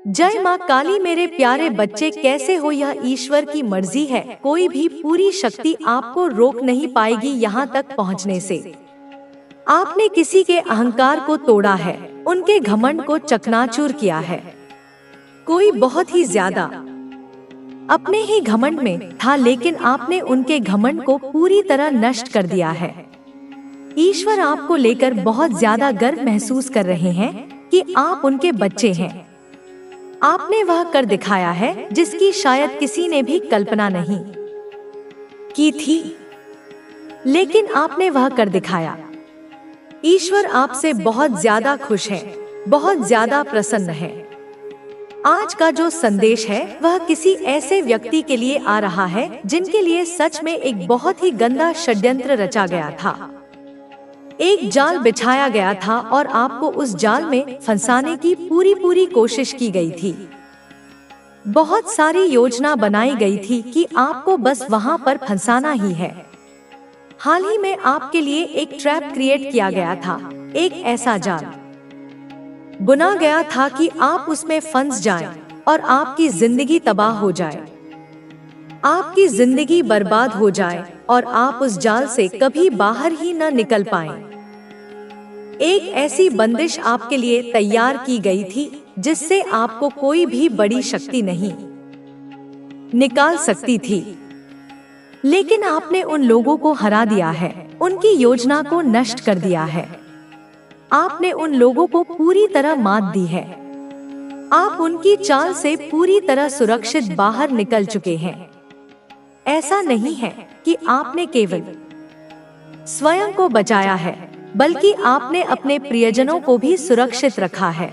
जय माँ काली। मेरे प्यारे बच्चे कैसे हो? यह ईश्वर की मर्जी है, कोई भी पूरी शक्ति आपको रोक नहीं पाएगी यहाँ तक पहुँचने से। आपने किसी के अहंकार को तोड़ा है, उनके घमंड को चकनाचूर किया है। कोई बहुत ही ज्यादा अपने ही घमंड में था, लेकिन आपने उनके घमंड को पूरी तरह नष्ट कर दिया है। ईश्वर आपको लेकर बहुत ज्यादा गर्व महसूस कर रहे हैं कि आप उनके बच्चे हैं। आपने वह कर दिखाया है जिसकी शायद किसी ने भी कल्पना नहीं की थी, लेकिन आपने वह कर दिखाया। ईश्वर आपसे बहुत ज्यादा खुश है, बहुत ज्यादा प्रसन्न है। आज का जो संदेश है वह किसी ऐसे व्यक्ति के लिए आ रहा है जिनके लिए सच में एक बहुत ही गंदा षड्यंत्र रचा गया था। एक जाल बिछाया गया था और आपको उस जाल में फंसाने की पूरी कोशिश की गई थी। बहुत सारी योजना बनाई गई थी कि आपको बस वहां पर फंसाना ही है। हाल ही में आपके लिए एक ट्रैप क्रिएट किया गया था, एक ऐसा जाल बुना गया था कि आप उसमें फंस जाएं और आपकी जिंदगी तबाह हो जाए, आपकी जिंदगी बर्बाद हो जाए और आप उस जाल से कभी बाहर ही न निकल पाएं। एक ऐसी बंदिश आपके लिए तैयार की गई थी जिससे आपको कोई भी बड़ी शक्ति नहीं निकाल सकती थी, लेकिन आपने उन लोगों को हरा दिया है, उनकी योजना को नष्ट कर दिया है। आपने उन लोगों को पूरी तरह मात दी है। आप उनकी चाल से पूरी तरह सुरक्षित बाहर निकल चुके हैं। ऐसा नहीं है कि आपने केवल स्वयं को बचाया है, बल्कि आपने अपने प्रियजनों को भी सुरक्षित रखा है।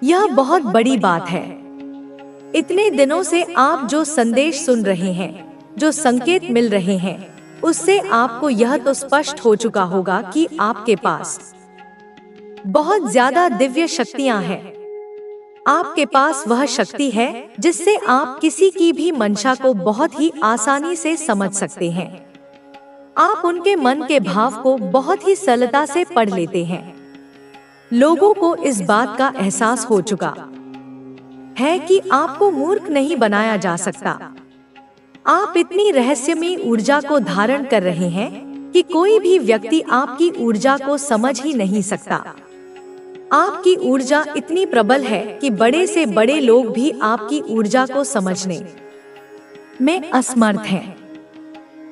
यह बहुत बड़ी बात है। इतने दिनों से आप जो संदेश सुन रहे हैं, जो संकेत मिल रहे हैं, उससे आपको यह तो स्पष्ट हो चुका होगा कि आपके पास बहुत ज्यादा दिव्य शक्तियां हैं। आपके पास वह शक्ति है जिससे आप किसी की भी मंशा को बहुत ही आसानी से समझ सकते हैं। आप उनके मन के भाव को बहुत ही सरलता से पढ़ लेते हैं। लोगों को इस बात का एहसास हो चुका है कि आपको मूर्ख नहीं बनाया जा सकता। आप इतनी रहस्यमयी ऊर्जा को धारण कर रहे हैं कि कोई भी व्यक्ति आपकी ऊर्जा को समझ ही नहीं सकता। आपकी ऊर्जा इतनी प्रबल है कि बड़े से बड़े लोग भी आपकी ऊर्जा को समझने में असमर्थ हैं।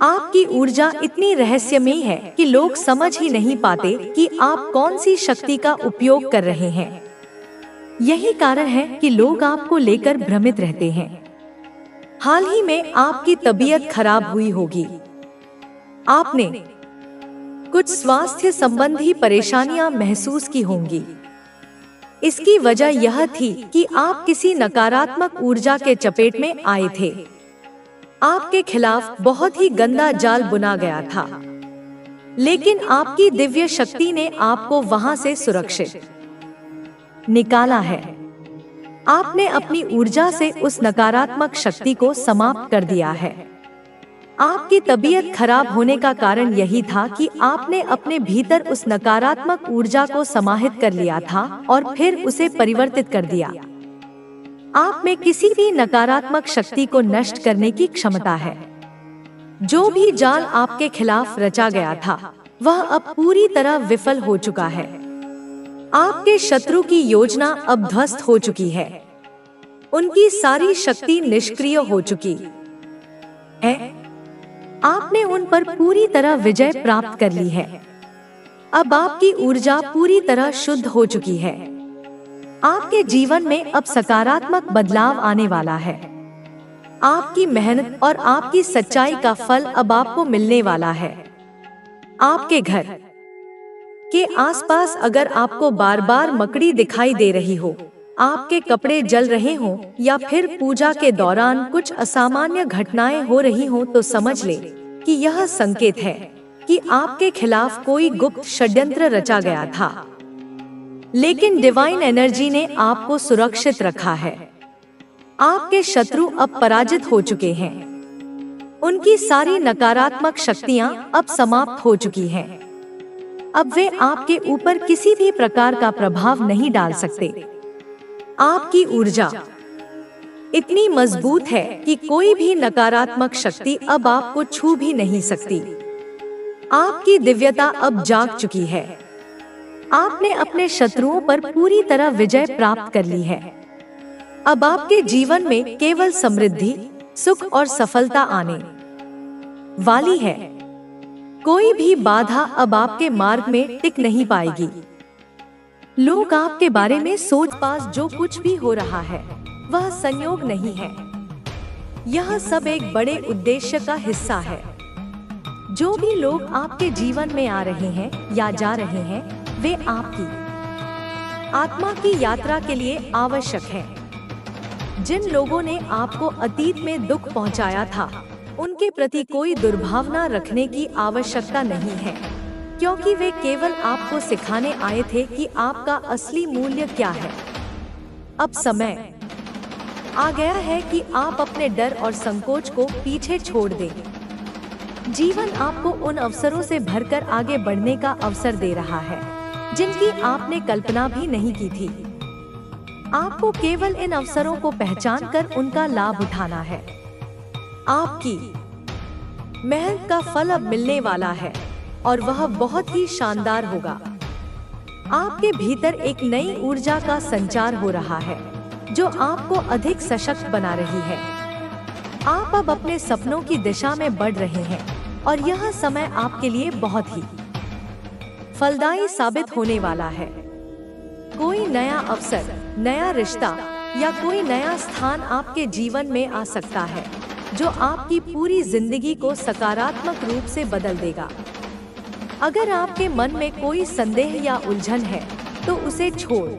आपकी ऊर्जा इतनी रहस्यमयी है कि लोग समझ ही नहीं पाते कि आप कौन सी शक्ति का उपयोग कर रहे हैं। यही कारण है कि लोग आपको लेकर भ्रमित रहते हैं। हाल ही में आपकी तबीयत खराब हुई होगी। आपने कुछ स्वास्थ्य संबंधी परेशानियां महसूस की होंगी। इसकी वजह यह थी कि आप किसी नकारात्मक ऊर्जा के चपेट में आए थे। आपके खिलाफ बहुत ही गंदा जाल बुना गया था, लेकिन आपकी दिव्य शक्ति ने आपको वहां से सुरक्षित निकाला है। आपने अपनी ऊर्जा से उस नकारात्मक शक्ति को समाप्त कर दिया है। आपकी तबीयत खराब होने का कारण यही था कि आपने अपने भीतर उस नकारात्मक ऊर्जा को समाहित कर लिया था और फिर उसे परिवर्तित कर दिया। आप में किसी भी नकारात्मक शक्ति को नष्ट करने की क्षमता है। जो भी जाल आपके खिलाफ रचा गया था, वह अब पूरी तरह विफल हो चुका है। आपके शत्रु की योजना अब ध्वस्त हो चुकी है। उनकी सारी शक्ति निष्क्रिय हो चुकी है। आपने उन पर पूरी तरह विजय प्राप्त कर ली है। अब आपकी ऊर्जा पूरी तरह शुद्ध हो चुकी है। आपके जीवन में अब सकारात्मक बदलाव आने वाला है। आपकी मेहनत और आपकी सच्चाई का फल अब आपको मिलने वाला है। आपके घर के आसपास अगर आपको बार बार मकड़ी दिखाई दे रही हो, आपके कपड़े जल रहे हों या फिर पूजा के दौरान कुछ असामान्य घटनाएं हो रही हों, तो समझ ले कि यह संकेत है कि आपके खिलाफ कोई गुप्त षड्यंत्र रचा गया था, लेकिन डिवाइन एनर्जी ने आपको सुरक्षित रखा है। आपके शत्रु अब पराजित हो चुके हैं। उनकी सारी नकारात्मक शक्तियां अब समाप्त हो चुकी हैं। अब वे आपके ऊपर किसी भी प्रकार का प्रभाव नहीं डाल सकते। आपकी ऊर्जा इतनी मजबूत है कि कोई भी नकारात्मक शक्ति अब आपको छू भी नहीं सकती। आपकी दिव्यता अब जाग चुकी है। आपने अपने शत्रुओं पर पूरी तरह विजय प्राप्त कर ली है। अब आपके जीवन में केवल समृद्धि, सुख और सफलता आने वाली है। कोई भी बाधा अब आपके मार्ग में टिक नहीं पाएगी। लोग आपके बारे में सोच पास जो कुछ भी हो रहा है वह संयोग नहीं है। यह सब एक बड़े उद्देश्य का हिस्सा है। जो भी लोग आपके जीवन में आ रहे हैं या जा रहे हैं, वे आपकी आत्मा की यात्रा के लिए आवश्यक हैं। जिन लोगों ने आपको अतीत में दुख पहुंचाया था, उनके प्रति कोई दुर्भावना रखने की आवश्यकता नहीं है, क्योंकि वे केवल आपको सिखाने आए थे कि आपका असली मूल्य क्या है। अब समय आ गया है कि आप अपने डर और संकोच को पीछे छोड़ दें। जीवन आपको उन अवसरों से भरकर आगे बढ़ने का अवसर दे रहा है जिनकी आपने कल्पना भी नहीं की थी। आपको केवल इन अवसरों को पहचान कर उनका लाभ उठाना है। आपकी मेहनत का फल अब मिलने वाला है और वह बहुत ही शानदार होगा। आपके भीतर एक नई ऊर्जा का संचार हो रहा है जो आपको अधिक सशक्त बना रही है। आप अब अपने सपनों की दिशा में बढ़ रहे हैं और यह समय आपके लिए बहुत ही फलदायी साबित होने वाला है। कोई नया अवसर, नया रिश्ता या कोई नया स्थान आपके जीवन में आ सकता है जो आपकी पूरी जिंदगी को सकारात्मक रूप से बदल देगा। अगर आपके मन में कोई संदेह या उलझन है तो उसे छोड़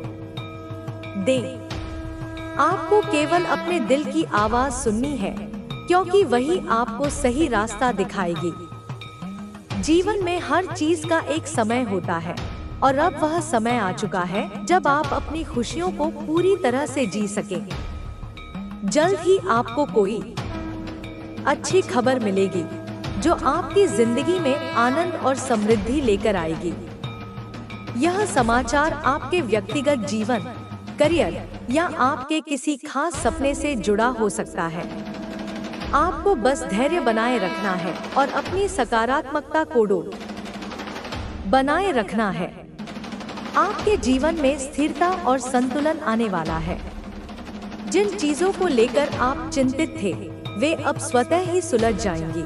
दें। आपको केवल अपने दिल की आवाज सुननी है, क्योंकि वही आपको सही रास्ता दिखाएगी। जीवन में हर चीज का एक समय होता है और अब वह समय आ चुका है जब आप अपनी खुशियों को पूरी तरह से जी सकें। जल्द ही आपको कोई अच्छी खबर मिलेगी जो आपकी जिंदगी में आनंद और समृद्धि लेकर आएगी। यह समाचार आपके व्यक्तिगत जीवन, करियर या आपके किसी खास सपने से जुड़ा हो सकता है। आपको बस धैर्य बनाए रखना है और अपनी सकारात्मकता को बनाए रखना है। आपके जीवन में स्थिरता और संतुलन आने वाला है। जिन चीजों को लेकर आप चिंतित थे, वे अब स्वतः ही सुलझ जाएंगी।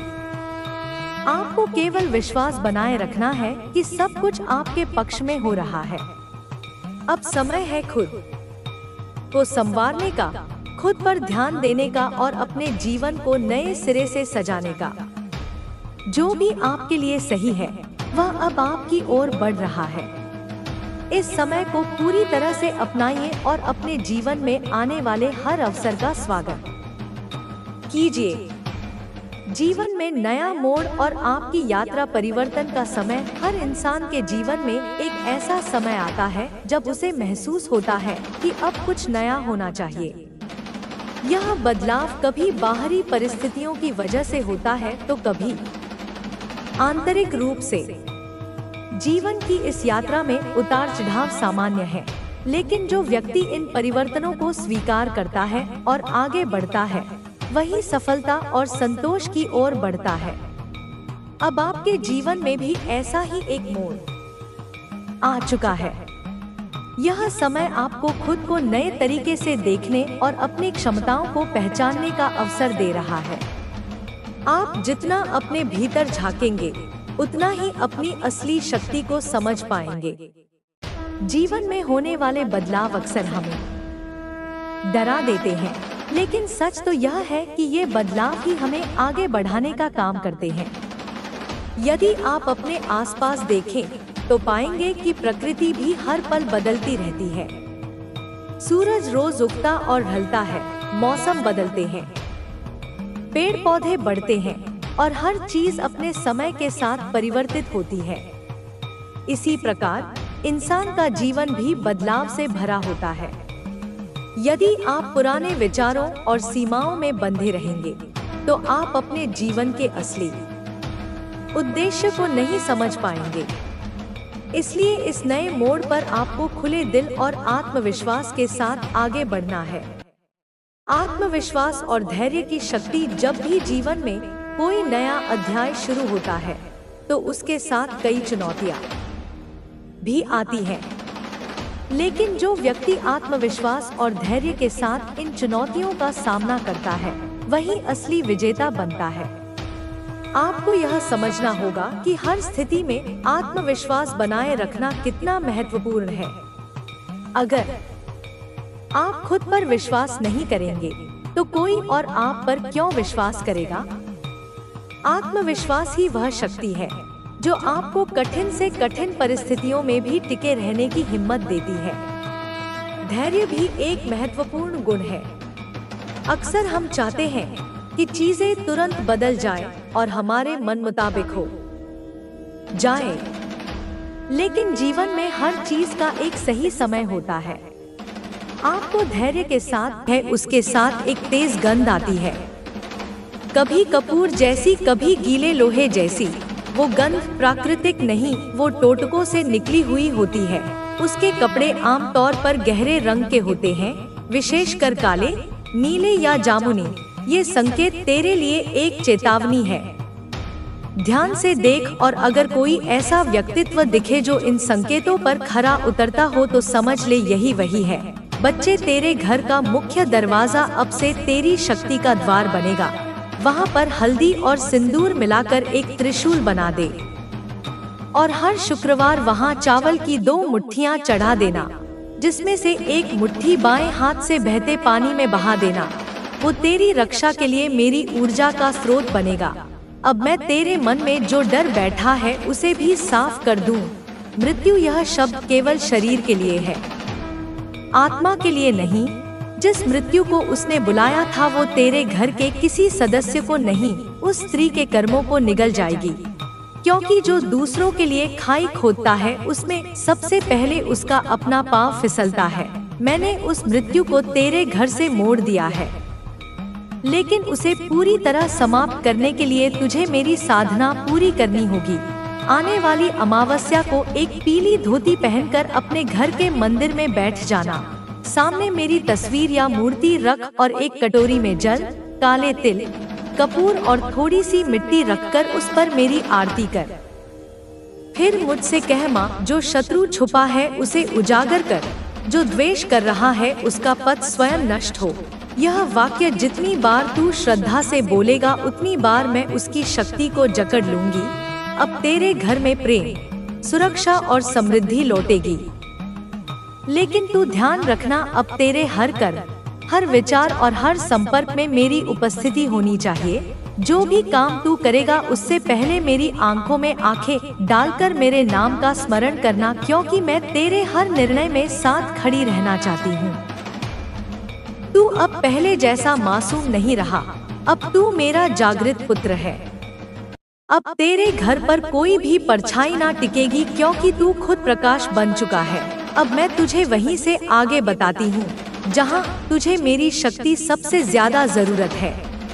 आपको केवल विश्वास बनाए रखना है कि सब कुछ आपके पक्ष में हो रहा है। अब समय है खुद को संवारने का, खुद पर ध्यान देने का और अपने जीवन को नए सिरे से सजाने का। जो भी आपके लिए सही है वह अब आपकी ओर बढ़ रहा है। इस समय को पूरी तरह से अपनाइए और अपने जीवन में आने वाले हर अवसर का स्वागत कीजिए। जीवन में नया मोड़ और आपकी यात्रा परिवर्तन का समय हर इंसान के जीवन में एक ऐसा समय आता है जब उसे महसूस होता है कि अब कुछ नया होना चाहिए। यह बदलाव कभी बाहरी परिस्थितियों की वजह से होता है तो कभी आंतरिक रूप से। जीवन की इस यात्रा में उतार चढ़ाव सामान्य है, लेकिन जो व्यक्ति इन परिवर्तनों को स्वीकार करता है और आगे बढ़ता है, वही सफलता और संतोष की ओर बढ़ता है। अब आपके जीवन में भी ऐसा ही एक मोड़ आ चुका है। यह समय आपको खुद को नए तरीके से देखने और अपनी क्षमताओं को पहचानने का अवसर दे रहा है। आप जितना अपने भीतर झांकेंगे, उतना ही अपनी असली शक्ति को समझ पाएंगे। जीवन में होने वाले बदलाव अक्सर हमें डरा देते हैं, लेकिन सच तो यह है कि ये बदलाव ही हमें आगे बढ़ाने का काम करते हैं। यदि आप अपने आसपास देखें तो पाएंगे कि प्रकृति भी हर पल बदलती रहती है। सूरज रोज उगता और ढलता है, मौसम बदलते हैं, पेड़ पौधे बढ़ते हैं और हर चीज अपने समय के साथ परिवर्तित होती है। इसी प्रकार इंसान का जीवन भी बदलाव से भरा होता है। यदि आप पुराने विचारों और सीमाओं में बंधे रहेंगे तो आप अपने जीवन के असली उद्देश्य को नहीं समझ पाएंगे। इसलिए इस नए मोड़ पर आपको खुले दिल और आत्मविश्वास के साथ आगे बढ़ना है। आत्मविश्वास और धैर्य की शक्ति। जब भी जीवन में कोई नया अध्याय शुरू होता है तो उसके साथ कई चुनौतियां भी आती हैं। लेकिन जो व्यक्ति आत्मविश्वास और धैर्य के साथ इन चुनौतियों का सामना करता है वही असली विजेता बनता है। आपको यह समझना होगा कि हर स्थिति में आत्मविश्वास बनाए रखना कितना महत्वपूर्ण है। अगर आप खुद पर विश्वास नहीं करेंगे तो कोई और आप पर क्यों विश्वास करेगा? आत्मविश्वास ही वह शक्ति है जो आपको कठिन से कठिन परिस्थितियों में भी टिके रहने की हिम्मत देती है। धैर्य भी एक महत्वपूर्ण गुण है। अक्सर हम चाहते हैं कि चीजें तुरंत बदल जाएं और हमारे मन मुताबिक हो जाए, लेकिन जीवन में हर चीज का एक सही समय होता है। आपको धैर्य के साथ है, उसके साथ एक तेज गंध आती है, कभी कपूर जैसी, कभी गीले लोहे जैसी। वो गंध प्राकृतिक नहीं, वो टोटकों से निकली हुई होती है। उसके कपड़े आमतौर पर गहरे रंग के होते हैं, विशेषकर काले, नीले या जामुनी। ये संकेत तेरे लिए एक चेतावनी है। ध्यान से देख और अगर कोई ऐसा व्यक्तित्व दिखे जो इन संकेतों पर खरा उतरता हो तो समझ ले यही वही है। बच्चे, तेरे घर का मुख्य दरवाजा अब से तेरी शक्ति का द्वार बनेगा। वहाँ पर हल्दी और सिंदूर मिलाकर एक त्रिशूल बना दे और हर शुक्रवार वहाँ चावल की 2 मुट्ठियाँ चढ़ा देना, जिसमें से एक मुट्ठी बाएं हाथ से बहते पानी में बहा देना। वो तेरी रक्षा के लिए मेरी ऊर्जा का स्रोत बनेगा। अब मैं तेरे मन में जो डर बैठा है उसे भी साफ कर दूं। मृत्यु, यह शब्द केवल शरीर के लिए है, आत्मा के लिए नहीं। जिस मृत्यु को उसने बुलाया था वो तेरे घर के किसी सदस्य को नहीं, उस स्त्री के कर्मों को निगल जाएगी। क्योंकि जो दूसरों के लिए खाई खोदता है उसमें सबसे पहले उसका अपना पांव फिसलता है। मैंने उस मृत्यु को तेरे घर से मोड़ दिया है, लेकिन उसे पूरी तरह समाप्त करने के लिए तुझे मेरी साधना पूरी करनी होगी। आने वाली अमावस्या को एक पीली धोती पहनकर अपने घर के मंदिर में बैठ जाना। सामने मेरी तस्वीर या मूर्ति रख और एक कटोरी में जल, काले तिल, कपूर और थोड़ी सी मिट्टी रखकर उस पर मेरी आरती कर। फिर मुझसे कह, माँ, जो शत्रु छुपा है उसे उजागर कर, जो द्वेष कर रहा है उसका पथ स्वयं नष्ट हो। यह वाक्य जितनी बार तू श्रद्धा से बोलेगा उतनी बार मैं उसकी शक्ति को जकड़ लूंगी। अब तेरे घर में प्रेम, सुरक्षा और समृद्धि लौटेगी। लेकिन तू ध्यान रखना, अब तेरे हर कर्म, हर विचार और हर संपर्क में मेरी उपस्थिति होनी चाहिए। जो भी काम तू करेगा उससे पहले मेरी आंखों में आंखें डालकर मेरे नाम का स्मरण करना, क्योंकि मैं तेरे हर निर्णय में साथ खड़ी रहना चाहती हूँ। तू अब पहले जैसा मासूम नहीं रहा, अब तू मेरा जागृत पुत्र है। अब तेरे घर पर कोई भी परछाई ना टिकेगी, क्योंकि तू खुद प्रकाश बन चुका है। अब मैं तुझे वहीं से आगे बताती हूँ जहाँ तुझे मेरी शक्ति सबसे ज्यादा जरूरत है,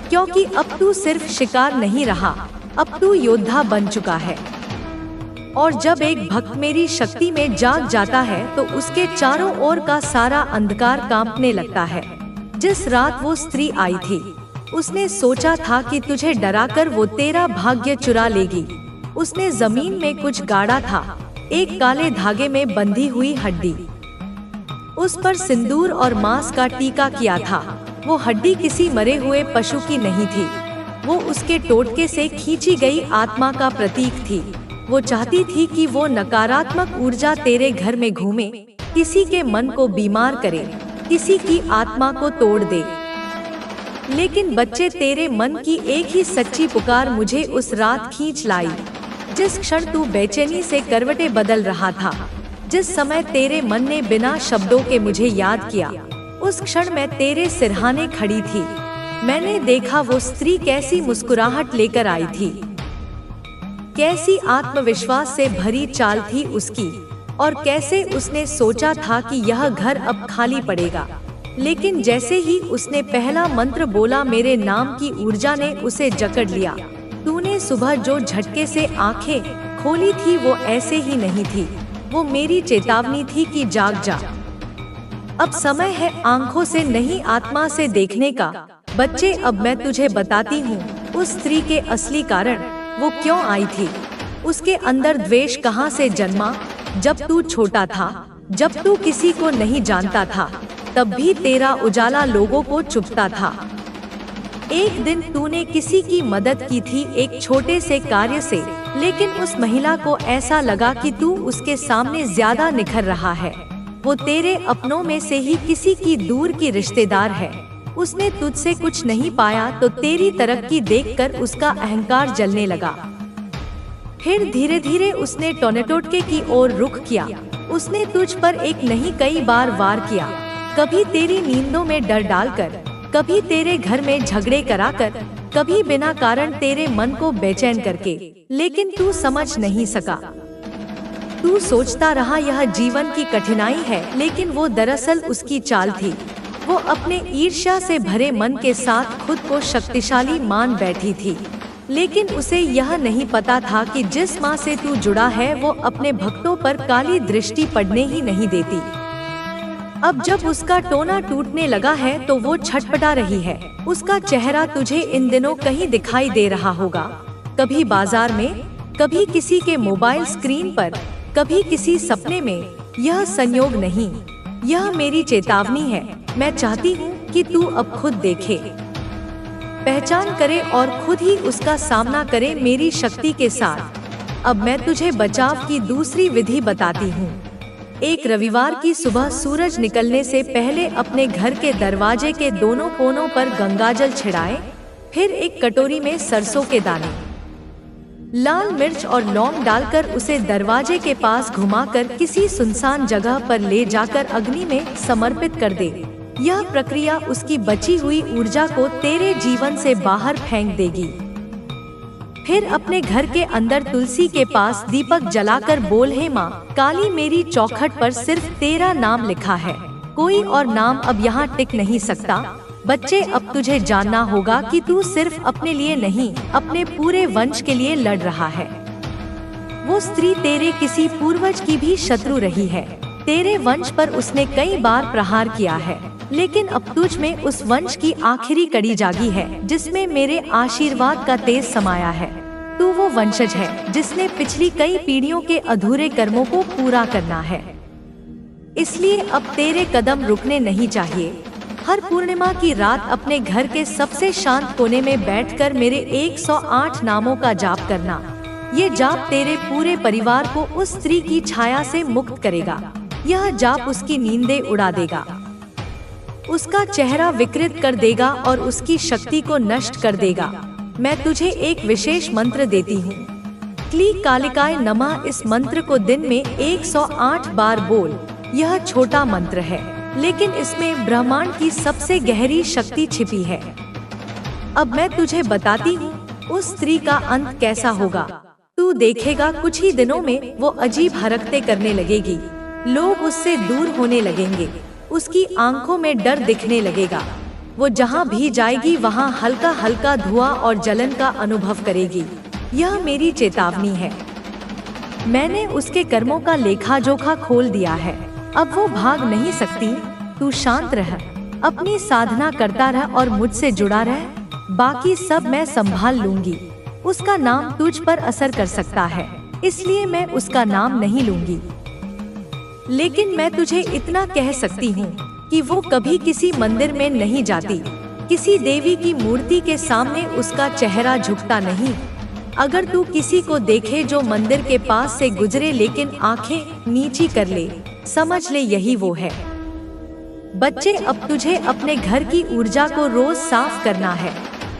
क्योंकि अब तू सिर्फ शिकार नहीं रहा, अब तू योद्धा बन चुका है। और जब एक भक्त मेरी शक्ति में जाग जाता है तो उसके चारों ओर का सारा अंधकार कांपने लगता है। जिस रात वो स्त्री आई थी, उसने सोचा था कि तुझे डराकर वो तेरा भाग्य चुरा लेगी। उसने जमीन में कुछ गाड़ा था, एक काले धागे में बंधी हुई हड्डी। उस पर सिंदूर और मांस का टीका किया था। वो हड्डी किसी मरे हुए पशु की नहीं थी, वो उसके टोटके से खींची गई आत्मा का प्रतीक थी। वो चाहती थी कि वो नकारात्मक ऊर्जा तेरे घर में घूमे, किसी के मन को बीमार करे, किसी की आत्मा को तोड़ दे। लेकिन बच्चे, तेरे मन की एक ही सच्ची पुकार मुझे उस रात खींच लाई, जिस क्षण तू बेचैनी से करवटें बदल रहा था, जिस समय तेरे मन ने बिना शब्दों के मुझे याद किया। उस क्षण मैं तेरे सिरहाने खड़ी थी। मैंने देखा वो स्त्री कैसी मुस्कुराहट लेकर आई थी, कैसी आत्मविश्वास से भरी चाल थी उसकी, और कैसे उसने सोचा था कि यह घर अब खाली पड़ेगा। लेकिन जैसे ही उसने पहला मंत्र बोला, मेरे नाम की ऊर्जा ने उसे जकड़ लिया। तूने सुबह जो झटके से आंखें खोली थी वो ऐसे ही नहीं थी। वो मेरी चेतावनी थी कि जाग जा। अब समय है आंखों से नहीं आत्मा से देखने का। बच्चे, अब मैं तुझे बताती हूँ उस स्त्री के असली कारण, वो क्यों आई थी। उसके अंदर द्वेष कहाँ से जन्मा। जब तू छोटा था, जब तू किसी को नहीं जानता था, तब भी तेरा उजाला लोगों को चुभता था। एक दिन तूने किसी की मदद की थी एक छोटे से कार्य से, लेकिन उस महिला को ऐसा लगा कि तू उसके सामने ज्यादा निखर रहा है। वो तेरे अपनों में से ही किसी की दूर की रिश्तेदार है। उसने तुझसे कुछ नहीं पाया तो तेरी तरक्की देखकर उसका अहंकार जलने लगा। फिर धीरे धीरे उसने टोनेटोटके की ओर रुख किया। उसने तुझ पर एक नहीं कई बार वार किया, कभी तेरी नींदों में डर डालकर, कभी तेरे घर में झगड़े कराकर, कभी बिना कारण तेरे मन को बेचैन करके। लेकिन तू समझ नहीं सका। तू सोचता रहा यह जीवन की कठिनाई है, लेकिन वो दरअसल उसकी चाल थी। वो अपने ईर्ष्या से भरे मन के साथ खुद को शक्तिशाली मान बैठी थी, लेकिन उसे यह नहीं पता था कि जिस माँ से तू जुड़ा है वो अपने भक्तों पर काली दृष्टि पड़ने ही नहीं देती। अब जब उसका टोना टूटने लगा है तो वो छटपटा रही है। उसका चेहरा तुझे इन दिनों कहीं दिखाई दे रहा होगा, कभी बाजार में, कभी किसी के मोबाइल स्क्रीन पर, कभी किसी सपने में। यह संयोग नहीं, यह मेरी चेतावनी है। मैं चाहती हूँ कि तू अब खुद देखे, पहचान करे और खुद ही उसका सामना करे मेरी शक्ति के साथ। अब मैं तुझे बचाव की दूसरी विधि बताती हूँ। एक रविवार की सुबह सूरज निकलने से पहले अपने घर के दरवाजे के दोनों कोनों पर गंगाजल छिड़ाए। फिर एक कटोरी में सरसों के दाने, लाल मिर्च और लौंग डालकर उसे दरवाजे के पास घुमाकर किसी सुनसान जगह पर ले जाकर अग्नि में समर्पित कर दे। यह प्रक्रिया उसकी बची हुई ऊर्जा को तेरे जीवन से बाहर फेंक देगी। फिर अपने घर के अंदर तुलसी के पास दीपक जलाकर बोल, हे माँ काली, मेरी चौखट पर सिर्फ तेरा नाम लिखा है, कोई और नाम अब यहाँ टिक नहीं सकता। बच्चे, अब तुझे जानना होगा कि तू सिर्फ अपने लिए नहीं, अपने पूरे वंश के लिए लड़ रहा है। वो स्त्री तेरे किसी पूर्वज की भी शत्रु रही है। तेरे वंश पर उसने कई बार प्रहार किया है, लेकिन अब तुझ में उस वंश की आखिरी कड़ी जागी है जिसमें मेरे आशीर्वाद का तेज समाया है। तू वो वंशज है जिसने पिछली कई पीढ़ियों के अधूरे कर्मों को पूरा करना है। इसलिए अब तेरे कदम रुकने नहीं चाहिए। हर पूर्णिमा की रात अपने घर के सबसे शांत कोने में बैठकर मेरे 108 नामों का जाप करना। ये जाप तेरे पूरे परिवार को उस स्त्री की छाया से मुक्त करेगा। यह जाप उसकी नींदें उड़ा देगा, उसका चेहरा विकृत कर देगा और उसकी शक्ति को नष्ट कर देगा। मैं तुझे एक विशेष मंत्र देती हूँ, क्ली कालिकाय नमः। इस मंत्र को दिन में 108 बार बोल। यह छोटा मंत्र है, लेकिन इसमें ब्रह्मांड की सबसे गहरी शक्ति छिपी है। अब मैं तुझे बताती हूँ उस स्त्री का अंत कैसा होगा। तू देखेगा कुछ ही दिनों में वो अजीब हरकतें करने लगेगी। लोग उससे दूर होने लगेंगे, उसकी आंखों में डर दिखने लगेगा। वो जहाँ भी जाएगी वहाँ हल्का हल्का धुआं और जलन का अनुभव करेगी। यह मेरी चेतावनी है। मैंने उसके कर्मों का लेखा जोखा खोल दिया है। अब वो भाग नहीं सकती। तू शांत रह, अपनी साधना करता रह और मुझसे जुड़ा रह। बाकी सब मैं संभाल लूंगी। उसका नाम तुझ पर असर कर सकता है, इसलिए मैं उसका नाम नहीं लूंगी। लेकिन मैं तुझे इतना कह सकती हूँ कि वो कभी किसी मंदिर में नहीं जाती, किसी देवी की मूर्ति के सामने उसका चेहरा झुकता नहीं। अगर तू किसी को देखे जो मंदिर के पास से गुजरे लेकिन आंखें नीची कर ले, समझ ले यही वो है। बच्चे, अब तुझे अपने घर की ऊर्जा को रोज साफ करना है।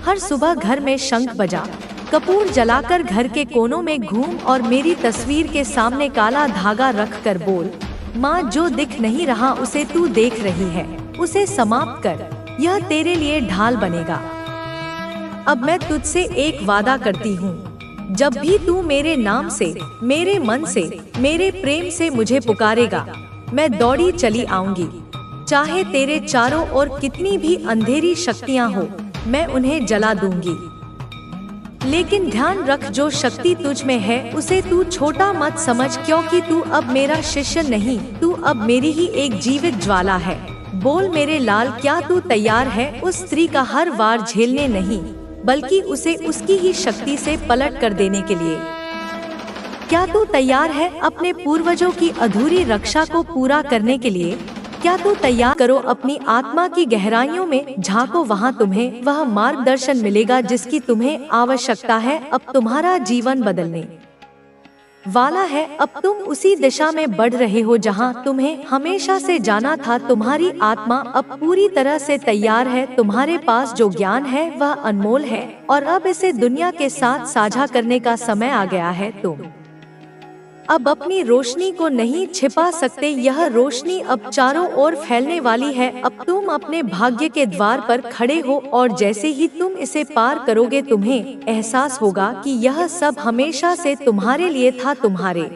हर सुबह घर में शंख बजा, कपूर जलाकर घर के कोनों में घूम और मेरी तस्वीर के सामने काला धागा रख कर बोल, माँ जो दिख नहीं रहा उसे तू देख रही है, उसे समाप्त कर। यह तेरे लिए ढाल बनेगा। अब मैं तुझसे एक वादा करती हूँ, जब भी तू मेरे नाम से, मेरे मन से, मेरे प्रेम से मुझे पुकारेगा, मैं दौड़ी चली आऊंगी। चाहे तेरे चारों ओर कितनी भी अंधेरी शक्तियाँ हो, मैं उन्हें जला दूंगी। लेकिन ध्यान रख, जो शक्ति तुझ में है उसे तू छोटा मत समझ, क्योंकि तू अब मेरा शिष्य नहीं, तू अब मेरी ही एक जीवित ज्वाला है। बोल मेरे लाल, क्या तू तैयार है उस स्त्री का हर वार झेलने नहीं, बल्कि उसे उसकी ही शक्ति से पलट कर देने के लिए? क्या तू तैयार है अपने पूर्वजों की अधूरी रक्षा को पूरा करने के लिए? क्या तू तैयार करो अपनी आत्मा की गहराइयों में झांको, वहाँ तुम्हें वह मार्गदर्शन मिलेगा जिसकी तुम्हें आवश्यकता है। अब तुम्हारा जीवन बदलने वाला है। अब तुम उसी दिशा में बढ़ रहे हो जहां तुम्हें हमेशा से जाना था। तुम्हारी आत्मा अब पूरी तरह से तैयार है। तुम्हारे पास जो ज्ञान है वह अनमोल है और अब इसे दुनिया के साथ साझा करने का समय आ गया है। तुम अब अपनी रोशनी को नहीं छिपा सकते। यह रोशनी अब चारों ओर फैलने वाली है। अब तुम अपने भाग्य के द्वार पर खड़े हो और जैसे ही तुम इसे पार करोगे तुम्हें एहसास होगा कि यह सब हमेशा से तुम्हारे लिए था। तुम्हारे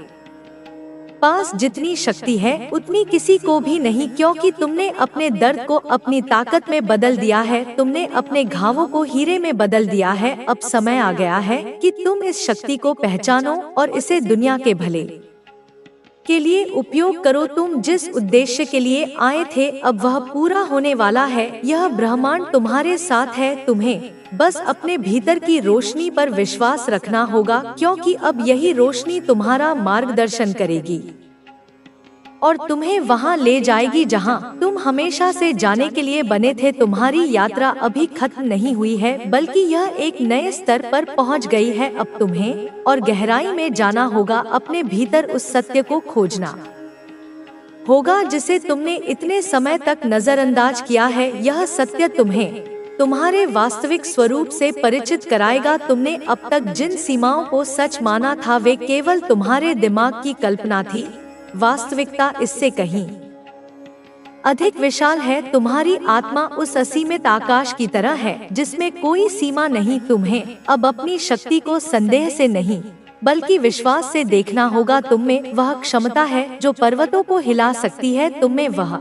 पास जितनी शक्ति है उतनी किसी को भी नहीं, क्योंकि तुमने अपने दर्द को अपनी ताकत में बदल दिया है। तुमने अपने घावों को हीरे में बदल दिया है। अब समय आ गया है कि तुम इस शक्ति को पहचानो और इसे दुनिया के भले के लिए उपयोग करो। तुम जिस उद्देश्य के लिए आए थे अब वह पूरा होने वाला है। यह ब्रह्मांड तुम्हारे साथ है। तुम्हें बस अपने भीतर की रोशनी पर विश्वास रखना होगा, क्योंकि अब यही रोशनी तुम्हारा मार्गदर्शन करेगी और तुम्हें वहां ले जाएगी जहां तुम हमेशा से जाने के लिए बने थे। तुम्हारी यात्रा अभी खत्म नहीं हुई है, बल्कि यह एक नए स्तर पर पहुंच गई है। अब तुम्हें और गहराई में जाना होगा, अपने भीतर उस सत्य को खोजना होगा जिसे तुमने इतने समय तक नजरअंदाज किया है। यह सत्य तुम्हें तुम्हारे वास्तविक स्वरूप से परिचित कराएगा। तुमने अब तक जिन सीमाओं को सच माना था वे केवल तुम्हारे दिमाग की कल्पना थी। वास्तविकता इससे कहीं अधिक विशाल है। तुम्हारी आत्मा उस असीमित आकाश की तरह है जिसमें कोई सीमा नहीं। तुम्हें अब अपनी शक्ति को संदेह से नहीं बल्कि विश्वास से देखना होगा। तुम में वह क्षमता है जो पर्वतों को हिला सकती है। तुम में वह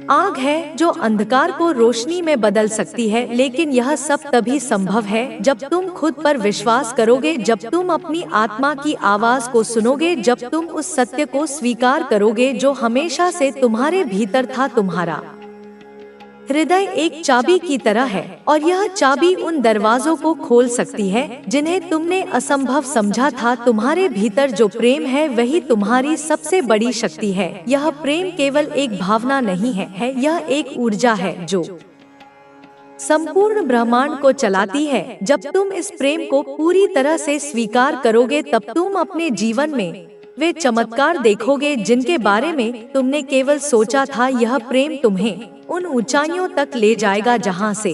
आग है जो अंधकार को रोशनी में बदल सकती है। लेकिन यह सब तभी संभव है जब तुम खुद पर विश्वास करोगे, जब तुम अपनी आत्मा की आवाज को सुनोगे, जब तुम उस सत्य को स्वीकार करोगे जो हमेशा से तुम्हारे भीतर था। तुम्हारा हृदय एक चाबी की तरह है और यह चाबी उन दरवाजों को खोल सकती है जिन्हें तुमने असंभव समझा था। तुम्हारे भीतर जो प्रेम है वही तुम्हारी सबसे बड़ी शक्ति है। यह प्रेम केवल एक भावना नहीं है, यह एक ऊर्जा है जो संपूर्ण ब्रह्मांड को चलाती है। जब तुम इस प्रेम को पूरी तरह से स्वीकार करोगे तब तुम अपने जीवन में वे चमत्कार देखोगे जिनके बारे में तुमने केवल सोचा था। यह प्रेम तुम्हें उन ऊंचाइयों तक ले जाएगा जहां से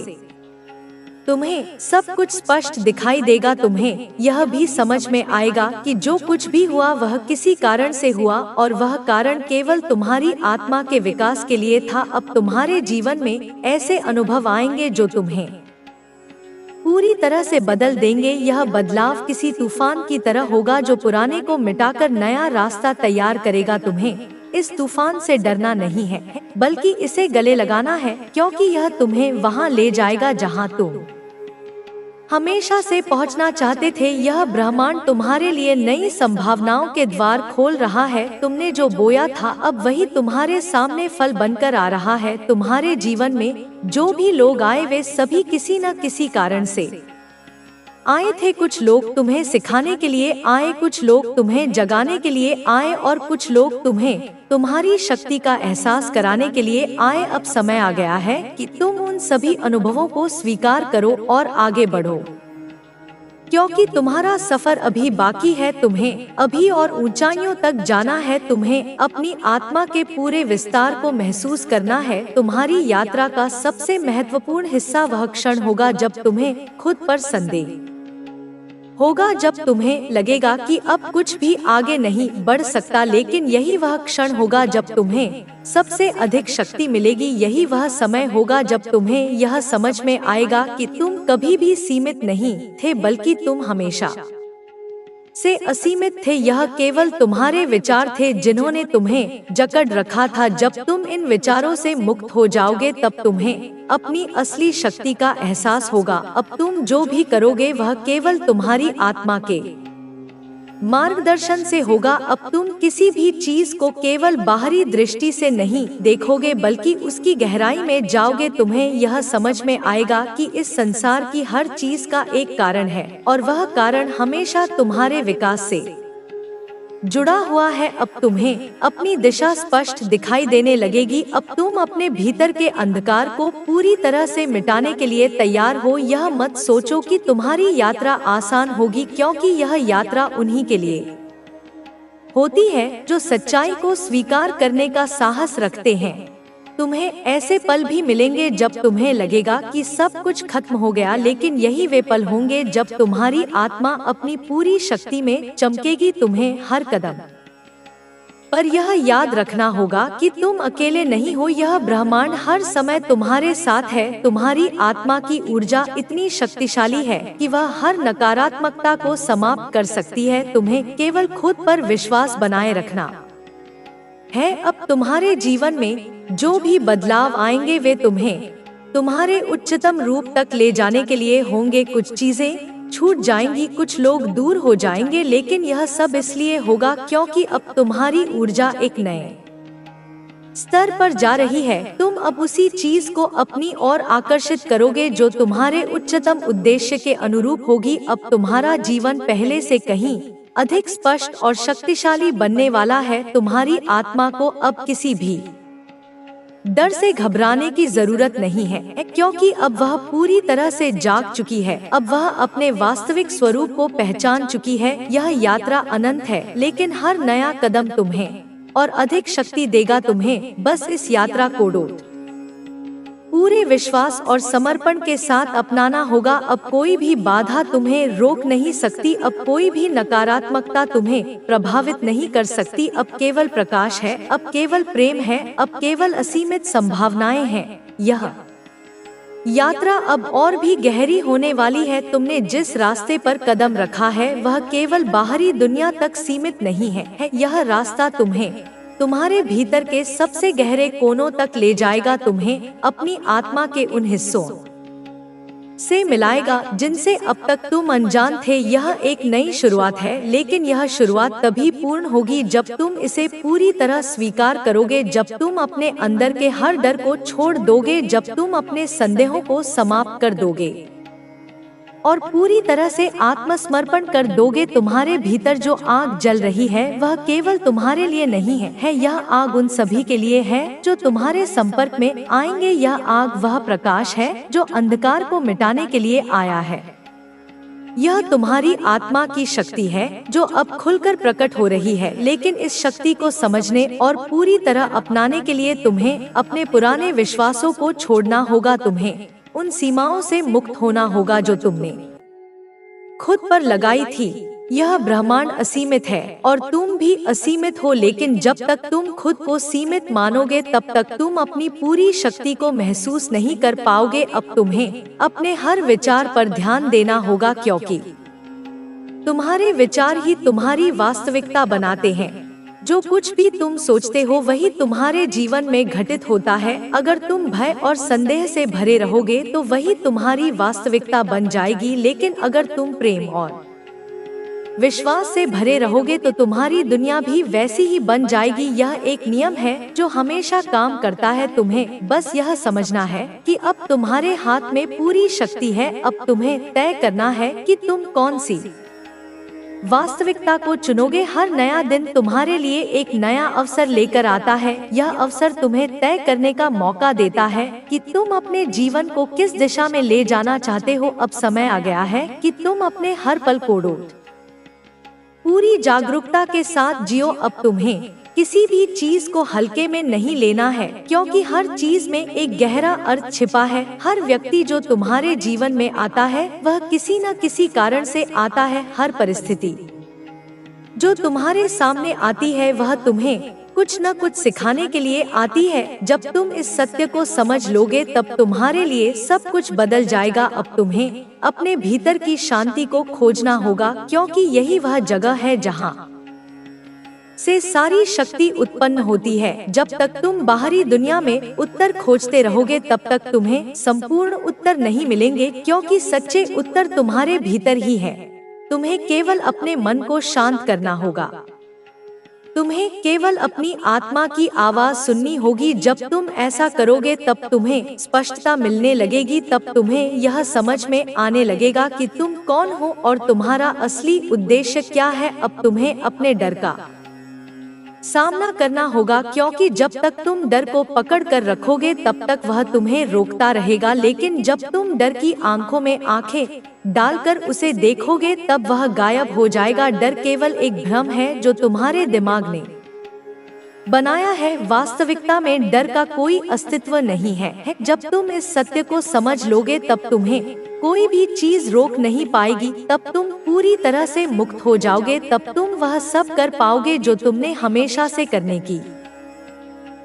तुम्हें सब कुछ स्पष्ट दिखाई देगा। तुम्हें यह भी समझ में आएगा कि जो कुछ भी हुआ वह किसी कारण से हुआ और वह कारण केवल तुम्हारी आत्मा के विकास के लिए था। अब तुम्हारे जीवन में ऐसे अनुभव आएंगे जो तुम्हें पूरी तरह से बदल देंगे। यह बदलाव किसी तूफान की तरह होगा जो पुराने को मिटाकर नया रास्ता तैयार करेगा। तुम्हें इस तूफान से डरना नहीं है, बल्कि इसे गले लगाना है, क्योंकि यह तुम्हें वहां ले जाएगा जहां तुम हमेशा से पहुंचना चाहते थे। यह ब्रह्मांड तुम्हारे लिए नई संभावनाओं के द्वार खोल रहा है। तुमने जो बोया था अब वही तुम्हारे सामने फल बनकर आ रहा है। तुम्हारे जीवन में जो भी लोग आए वे सभी किसी न किसी कारण से आए थे। कुछ लोग तुम्हें सिखाने के लिए आए, कुछ लोग तुम्हें जगाने के लिए आए और कुछ लोग तुम्हें तुम्हारी शक्ति का एहसास कराने के लिए आए। अब समय आ गया है कि तुम उन सभी अनुभवों को स्वीकार करो और आगे बढ़ो, क्योंकि तुम्हारा सफर अभी बाकी है। तुम्हें अभी और ऊंचाइयों तक जाना है। तुम्हें अपनी आत्मा के पूरे विस्तार को महसूस करना है। तुम्हारी यात्रा का सबसे महत्वपूर्ण हिस्सा वह क्षण होगा जब तुम्हें खुद पर संदेह होगा, जब तुम्हें लगेगा कि अब कुछ भी आगे नहीं बढ़ सकता। लेकिन यही वह क्षण होगा जब तुम्हें सबसे अधिक शक्ति मिलेगी। यही वह समय होगा जब तुम्हें यह समझ में आएगा कि तुम कभी भी सीमित नहीं थे, बल्कि तुम हमेशा से असीमित थे। यह केवल तुम्हारे विचार थे जिन्होंने तुम्हें जकड़ रखा था। जब तुम इन विचारों से मुक्त हो जाओगे तब तुम्हें अपनी असली शक्ति का एहसास होगा। अब तुम जो भी करोगे वह केवल तुम्हारी आत्मा के मार्गदर्शन से होगा। अब तुम किसी भी चीज को केवल बाहरी दृष्टि से नहीं देखोगे बल्कि उसकी गहराई में जाओगे। तुम्हें यह समझ में आएगा कि इस संसार की हर चीज का एक कारण है और वह कारण हमेशा तुम्हारे विकास से जुड़ा हुआ है। अब तुम्हें अपनी दिशा स्पष्ट दिखाई देने लगेगी। अब तुम अपने भीतर के अंधकार को पूरी तरह से मिटाने के लिए तैयार हो। यह मत सोचो कि तुम्हारी यात्रा आसान होगी, क्योंकि यह यात्रा उन्हीं के लिए होती है जो सच्चाई को स्वीकार करने का साहस रखते हैं। तुम्हें ऐसे पल भी मिलेंगे जब तुम्हें लगेगा कि सब कुछ खत्म हो गया, लेकिन यही वे पल होंगे जब तुम्हारी आत्मा अपनी पूरी शक्ति में चमकेगी। तुम्हें हर कदम पर यह याद रखना होगा कि तुम अकेले नहीं हो। यह ब्रह्मांड हर समय तुम्हारे साथ है। तुम्हारी आत्मा की ऊर्जा इतनी शक्तिशाली है कि वह हर नकारात्मकता को समाप्त कर सकती है। तुम्हें केवल खुद पर विश्वास बनाए रखना है। अब तुम्हारे जीवन में जो भी बदलाव आएंगे वे तुम्हें तुम्हारे उच्चतम रूप तक ले जाने के लिए होंगे। कुछ चीजें छूट जाएंगी, कुछ लोग दूर हो जाएंगे, लेकिन यह सब इसलिए होगा क्योंकि अब तुम्हारी ऊर्जा एक नए स्तर पर जा रही है। तुम अब उसी चीज को अपनी ओर आकर्षित करोगे जो तुम्हारे उच्चतम उद्देश्य के अनुरूप होगी। अब तुम्हारा जीवन पहले से कहीं अधिक स्पष्ट और शक्तिशाली बनने वाला है। तुम्हारी आत्मा को अब किसी भी डर से घबराने की जरूरत नहीं है, क्योंकि अब वह पूरी तरह से जाग चुकी है। अब वह अपने वास्तविक स्वरूप को पहचान चुकी है। यह यात्रा अनंत है, लेकिन हर नया कदम तुम्हें और अधिक शक्ति देगा। तुम्हें बस इस यात्रा को पूरे विश्वास और समर्पण के साथ अपनाना होगा। अब कोई भी बाधा तुम्हें रोक नहीं सकती। अब कोई भी नकारात्मकता तुम्हें प्रभावित नहीं कर सकती। अब केवल प्रकाश है, अब केवल प्रेम है, अब केवल असीमित संभावनाएं हैं। यह यात्रा अब और भी गहरी होने वाली है। तुमने जिस रास्ते पर कदम रखा है वह केवल बाहरी दुनिया तक सीमित नहीं है। यह रास्ता तुम्हें तुम्हारे भीतर के सबसे गहरे कोनों तक ले जाएगा। तुम्हें अपनी आत्मा के उन हिस्सों से मिलाएगा जिनसे अब तक तुम अनजान थे। यह एक नई शुरुआत है, लेकिन यह शुरुआत तभी पूर्ण होगी जब तुम इसे पूरी तरह स्वीकार करोगे, जब तुम अपने अंदर के हर डर को छोड़ दोगे, जब तुम अपने संदेहों को समाप्त कर दोगे और पूरी तरह से आत्मसमर्पण कर दोगे। तुम्हारे भीतर जो आग जल रही है वह केवल तुम्हारे लिए नहीं है। यह आग उन सभी के लिए है जो तुम्हारे संपर्क में आएंगे। यह आग वह प्रकाश है जो अंधकार को मिटाने के लिए आया है। यह तुम्हारी आत्मा की शक्ति है जो अब खुलकर प्रकट हो रही है, लेकिन इस शक्ति को समझने और पूरी तरह अपनाने के लिए तुम्हें अपने पुराने विश्वासों को छोड़ना होगा। तुम्हें उन सीमाओं से मुक्त होना होगा जो तुमने खुद पर लगाई थी। यह ब्रह्मांड असीमित है और तुम भी असीमित हो, लेकिन जब तक तुम खुद को सीमित मानोगे तब तक तुम अपनी पूरी शक्ति को महसूस नहीं कर पाओगे। अब तुम्हें अपने हर विचार पर ध्यान देना होगा, क्योंकि तुम्हारे विचार ही तुम्हारी वास्तविकता बनाते हैं। जो कुछ भी तुम सोचते हो वही तुम्हारे जीवन में घटित होता है। अगर तुम भय और संदेह से भरे रहोगे तो वही तुम्हारी वास्तविकता बन जाएगी, लेकिन अगर तुम प्रेम और विश्वास से भरे रहोगे तो तुम्हारी दुनिया भी वैसी ही बन जाएगी। यह एक नियम है जो हमेशा काम करता है। तुम्हें बस यह समझना है कि अब तुम्हारे हाथ में पूरी शक्ति है। अब तुम्हें तय करना है कि तुम कौन सी वास्तविकता को चुनोगे। हर नया दिन तुम्हारे लिए एक नया अवसर लेकर आता है। यह अवसर तुम्हें तय करने का मौका देता है कि तुम अपने जीवन को किस दिशा में ले जाना चाहते हो। अब समय आ गया है कि तुम अपने हर पल को पूरी जागरूकता के साथ जियो। अब तुम्हें किसी भी चीज को हल्के में नहीं लेना है, क्योंकि हर चीज में एक गहरा अर्थ छिपा है। हर व्यक्ति जो तुम्हारे जीवन में आता है वह किसी न किसी कारण से आता है। हर परिस्थिति जो तुम्हारे सामने आती है वह तुम्हें कुछ न कुछ सिखाने के लिए आती है। जब तुम इस सत्य को समझ लोगे तब तुम्हारे लिए सब कुछ बदल जाएगा। अब तुम्हें अपने भीतर की शांति को खोजना होगा, क्योंकि यही वह जगह है जहाँ से सारी शक्ति उत्पन्न होती है। जब तक तुम बाहरी दुनिया में उत्तर खोजते रहोगे तब तक तुम्हें संपूर्ण उत्तर नहीं मिलेंगे, क्योंकि सच्चे उत्तर तुम्हारे भीतर ही है। तुम्हें केवल अपने मन को शांत करना होगा। तुम्हें केवल अपनी आत्मा की आवाज सुननी होगी। जब तुम ऐसा करोगे तब तुम्हें स्पष्टता मिलने लगेगी। तब तुम्हें यह समझ में आने लगेगा कि तुम कौन हो और तुम्हारा असली उद्देश्य क्या है। अब तुम्हें अपने डर का सामना करना होगा, क्योंकि जब तक तुम डर को पकड़ कर रखोगे तब तक वह तुम्हें रोकता रहेगा। लेकिन जब तुम डर की आंखों में आंखें डालकर उसे देखोगे तब वह गायब हो जाएगा। डर केवल एक भ्रम है जो तुम्हारे दिमाग ने बनाया है। वास्तविकता में डर का कोई अस्तित्व नहीं है। जब तुम इस सत्य को समझ लोगे तब तुम्हें कोई भी चीज रोक नहीं पाएगी। तब तुम पूरी तरह से मुक्त हो जाओगे। तब तुम वह सब कर पाओगे जो तुमने हमेशा से करने की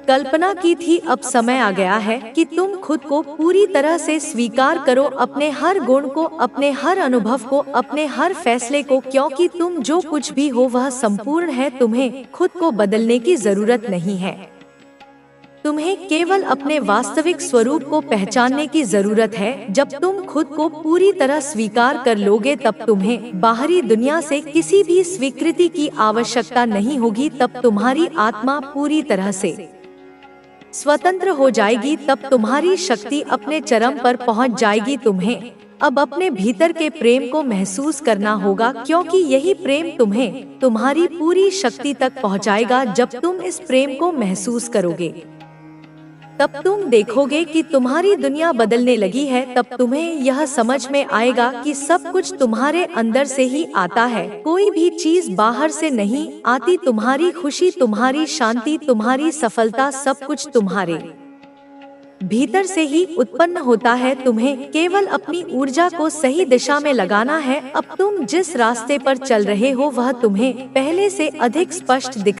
कल्पना की थी। अब समय आ गया है कि तुम खुद को पूरी तरह से स्वीकार करो, अपने हर गुण को, अपने हर अनुभव को, अपने हर फैसले को, क्योंकि तुम जो कुछ भी हो वह संपूर्ण है। तुम्हें खुद को बदलने की जरूरत नहीं है। तुम्हें केवल अपने वास्तविक स्वरूप को पहचानने की जरूरत है। जब तुम खुद को पूरी तरह स्वीकार कर लोगे तब तुम्हें बाहरी दुनिया से किसी भी स्वीकृति की आवश्यकता नहीं होगी। तब तुम्हारी आत्मा पूरी तरह से स्वतंत्र हो जाएगी। तब तुम्हारी शक्ति अपने चरम पर पहुंच जाएगी। तुम्हें अब अपने भीतर के प्रेम को महसूस करना होगा, क्योंकि यही प्रेम तुम्हें तुम्हारी पूरी शक्ति तक पहुंचाएगा। जब तुम इस प्रेम को महसूस करोगे तब तुम देखोगे कि तुम्हारी दुनिया बदलने लगी है। तब तुम्हें यह समझ में आएगा कि सब कुछ तुम्हारे अंदर से ही आता है। कोई भी चीज बाहर से नहीं आती। तुम्हारी खुशी, तुम्हारी शांति, तुम्हारी सफलता, सब कुछ तुम्हारे भीतर से ही उत्पन्न होता है। तुम्हें केवल अपनी ऊर्जा को सही दिशा में लगाना है। अब तुम जिस रास्ते पर चल रहे हो वह तुम्हें पहले से अधिक स्पष्ट दिख